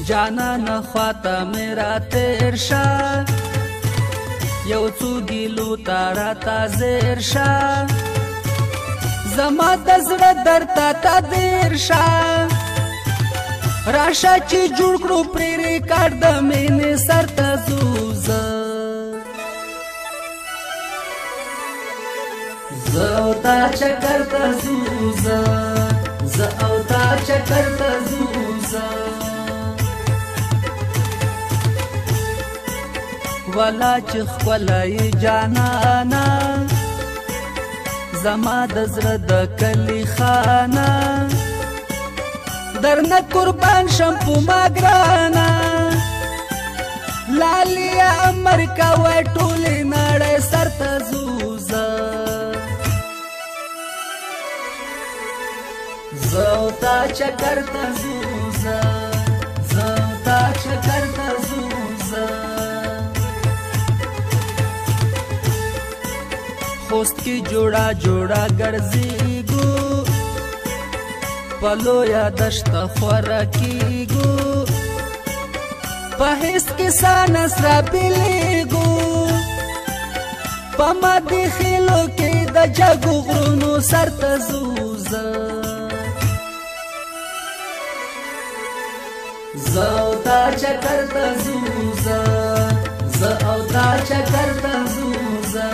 جانان خواته میرا تیر شا یو څو ګیلو تا راته زیر شا زما د زړه درد ته دیر شا راشه چې جوړ کړو پرې ریکارډ د مینې سر ته ځو زه او تا چکر ته ځو زه او تا چکر ته ځو زه والا چې ښکلی جانانا زما د زړه د کلي خانه درنه قربان شم په ما ګرانه لالیا امر کوه ټولې نړۍ سر ته ځو زه او تا چکر ته ځو زه او تا چکر ته ځو زه خوست کی جوړا جوړا ګرځېږو په لویه دشته خوره کېږو په هېڅ کیسه نسره بېلېږو په مدې خیلو کې د جګو غرونو سر ته ځو زه او تا چکر ته ځو زه او تا چکر ته ځو زه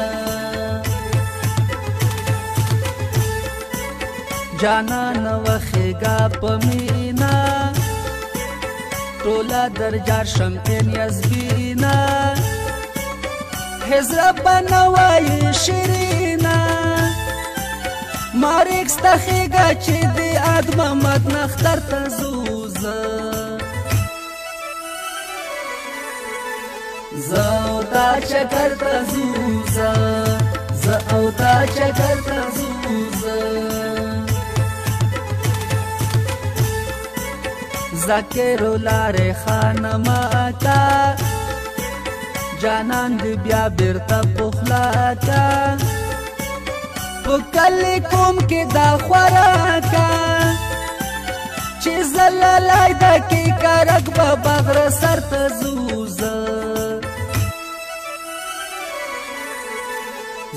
جانان وخیگا پمینا تولا در جار شمتین یزبینا حزر بنوائی شیرینا ماریک ستخیگا چی دی آدم مد نختر تزوزا زاو تا چکر تزوزا زاو تا چکر تزوزا ذکرو لارې خانما کا جانان دی بیا بیرته پخلا کا په کلی کوم کې دا خوراکا چې زللای د کې کارک به بغر سر ته زوزه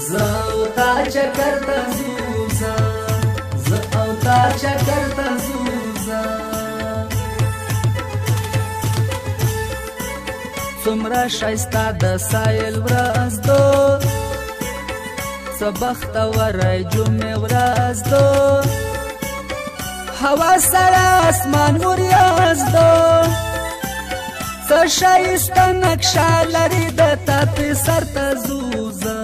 زه او تا چکر ته زوزه زه او تا چکر ته زوزه څومره ښایسته د سایل ورځ دو څه بختوری جمعې ورځ دو هوا سره اسمان وریاض دو څه ښایسته نقشه لري د تپې سر ته زوزه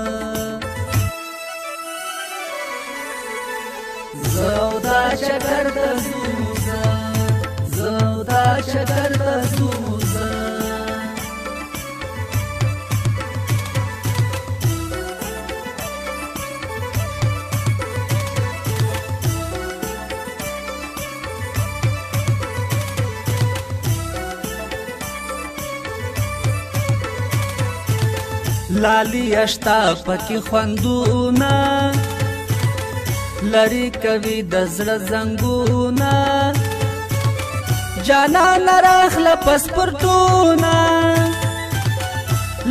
زه او تا چکر ته زوزه زه او تا چکر ته زوزه لالی اشتا پکی خوندونا لری کوي د زړه زنګونا جانان راخله پسپورټونا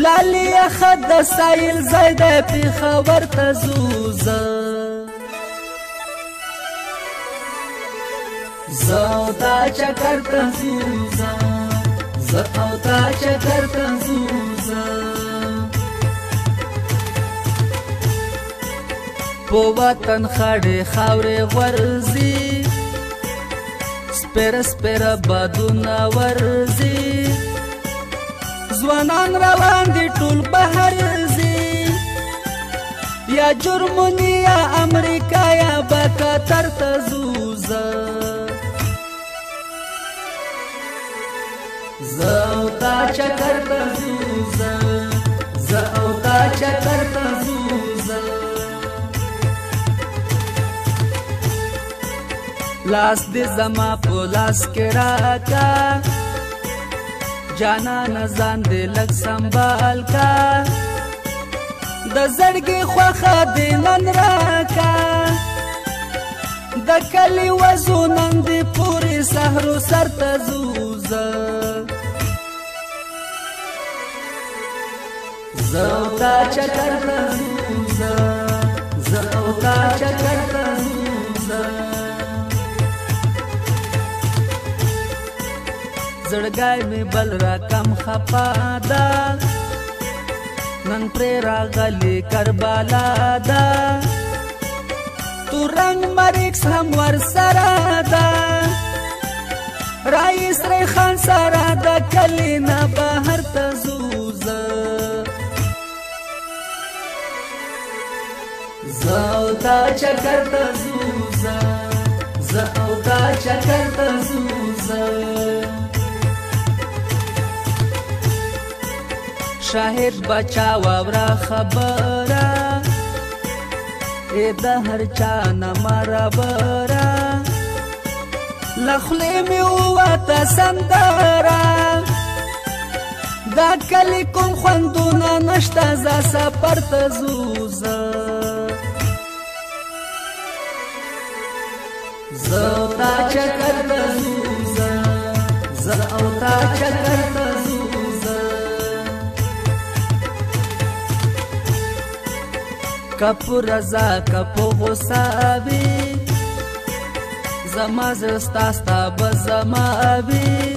لالی اخد د سایل زید پیښور ته زوزه زه او تا چکر ته زوزه زه او تا چکر ته زوزه په وطن خړې خاورې ورځي سپېره سپېره بادونه ورځي ځوانان روان دي ټول بهر ځي یا جرمني یا امریکا یا به قطر ته زوزه زه او تا چکر ته زوزه زه او تا چکر ته زوزه لاس دې زما په لاس کې راکا جانان ځان دې لږ سنبال کا د زړګي خوښه دې نن راکا د کلي وزو نن دې پورې سهرو سر ته زوزه زه او تا چکر ته ځو زه او تا چکر ته ځو زړګی مې بل رقم خفا ده نن پرې راغلې کربلا ده تو رنگ مریکس هم ورسره ده رئیس ریحان سره د کلي نه بهر ته ځو زه او تا چکر ته ځو زه او تا چکر ته ځو شاهد بچا واورا خبره د هر چا نه مربره لخلې مې ووته سندره دا کلی کوم خوندونه نشته زه سفر ته ځو زه او تا چکر ته ځو زه او تا چکر ته ځو کپو رضا کپو غصه وي زما زړه ستا ستا به زما وي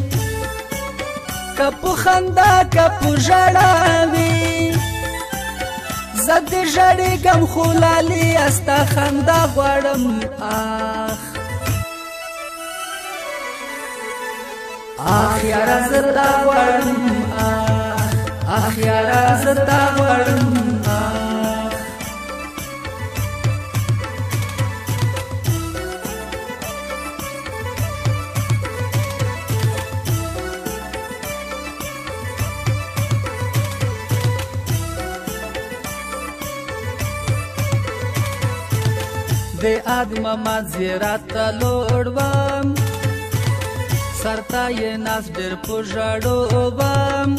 کپو خندا کپو ژړا وي زه دې ژړېږم خو لالې ستا خندا غواړم آخ یاره زه تا غواړم آخ یاره زه تا غواړم د آدمه زیارت ته لوړ وم سرته یې ناست ډېر په ژړو وم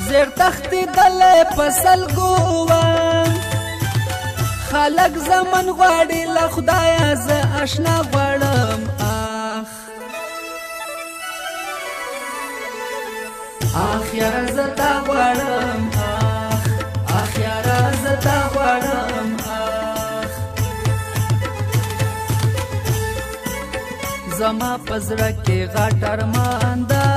زیر تښتېدلی په سلګو وم خلک زمن غواړي له خدایه زه اشنا غواړم آخ یاره زه تا غواړم آخ یاره زه تا غواړم زما په زړه کې غټ ارمان ده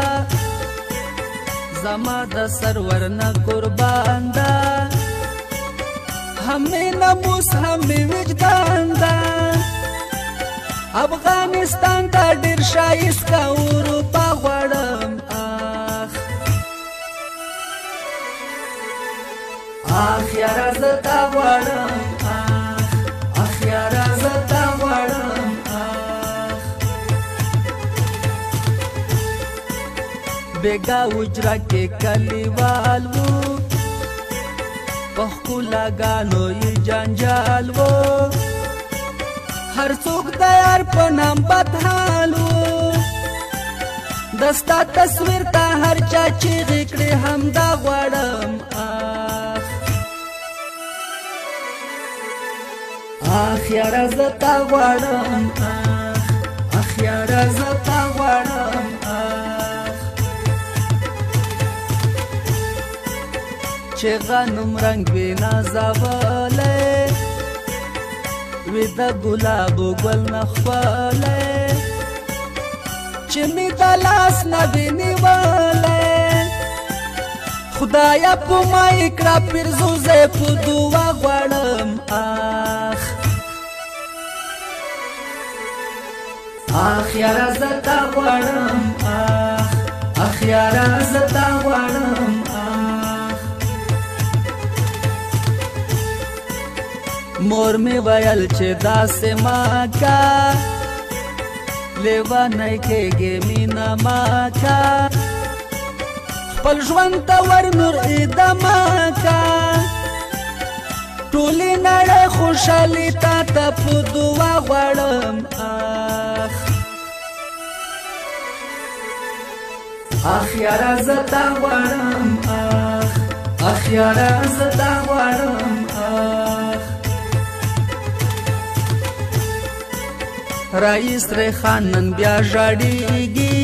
زما د سرور نه قربان ده همې ناموس همې وجدان ده افغانستان ته ډېر ښایسته اروپا غواړم آخ یاره زه تا غواړم آخ یاره زه تا غواړم بیگا اجرا کې کلیوال وو په ښکلاګانو یې جنجال وو هر څوک د یار په نام بدحال وو د ستا تصویر ته هر چا چیغې کړې همدا غواړم آخ یاره زه تا غواړم آخ یاره زه تا غواړم چې غنم رنگ وي نازولی وي د ګلابو ګل نه ښکلی چې مې د لاس نه وي نیولی خدایه په ما یې کړه پیرزوزی په دعا غواړم آخ یاره زه تا غواړم آخ یاره زه تا غواړم مور می ویل چې داسې ما کا لیوانی کېږي مینا ما کا خپل ژوند ته ور نور ادامه کا ټولې نړۍ خوشحالي تا ته په دعا غواړم آخ یاره زه تا غواړم آخ یاره زه تا غواړم رئیس ریحان نن بیا ژړېږي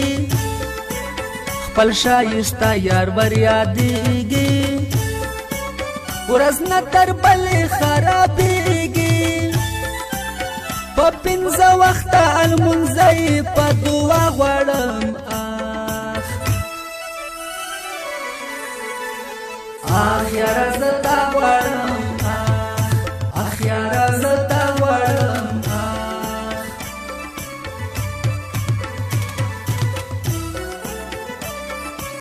خپل ښایسته یار ور یادېږي ورځ نه تر بلې خرابېږي په پنځه وخته لمونځ یې په دعا غواړم آخ یاره زه تا غواړم